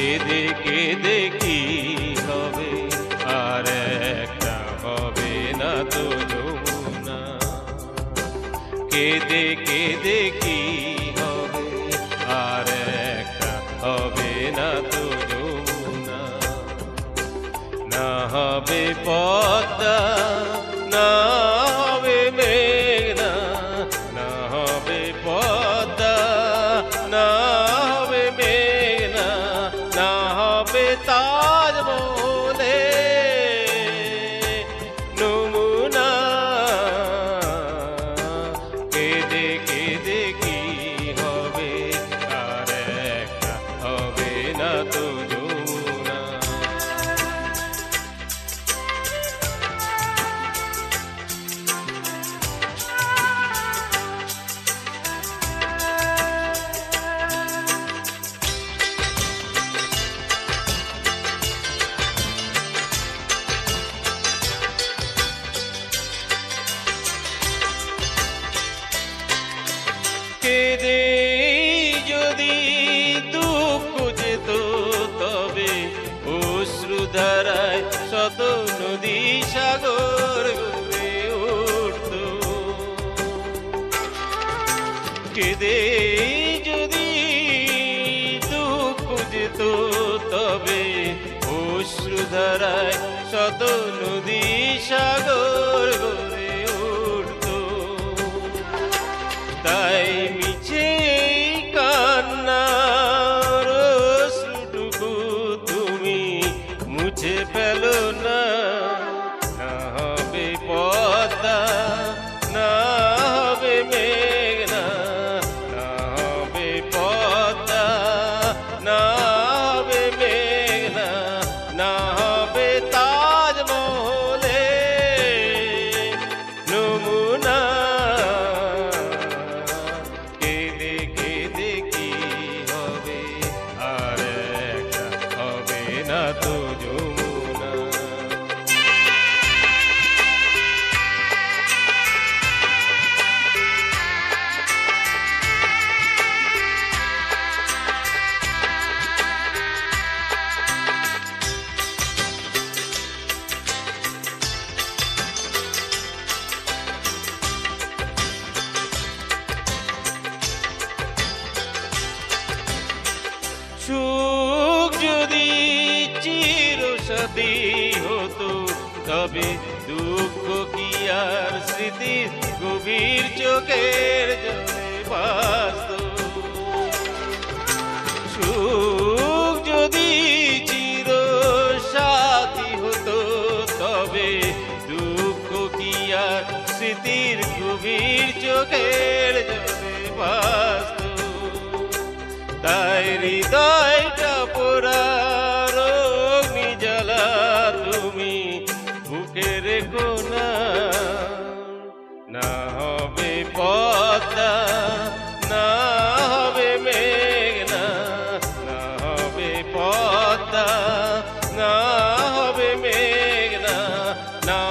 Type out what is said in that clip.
কেঁদে কেঁদে কি হবে, আর একটা হবে না তো যমুনা। কেঁদে কেঁদে কি হবে, আর একটা হবে না তো যমুনা। না হবে পদ্মা, না হবে মেঘনা, না হবে পদ্মা, না হবে মেঘনা, না হবে তাজমহলে নমুনা। কেঁদে কেঁদে কি হবে, আর একটা হবে না তো যমুনা। কেঁদে যদি দুঃখ যেত, তবে অশ্রুধারায় শত নদী সাগর গড়ে উঠত। কেঁদে যদি দুঃখ যেত, তবে অশ্রুধারায় শত নদী সাগর গড়ে উঠত। তাই মিছে কান্নার অশ্রুটুকু তুমি মুছে ফেলো না। না হবে পদ্মা, না হবে মেঘনা, না হবে পদ্মা, না হবে মেঘনা, না হবে তাজমহলে নমুনা। কেঁদে কেঁদে কি হবে, আর একটা হবে না তো যমুনা। সুখ যদি চিরসাথী হতো, তবে দুঃখ কি আর স্মৃতির গভীর চোখের জলে ভাসত। সুখ যদি চিরসাথী হতো, তবে দুঃখ কি আর স্মৃতির গভীর চোখের জলে ভাসত। তাই হৃদয়টা পোড়ার অগ্নি জ্বালা তুমি বুকে রেখো না। না হবে পদ্মা, না হবে মেঘনা, না হবে পদ্মা, না হবে মেঘনা, না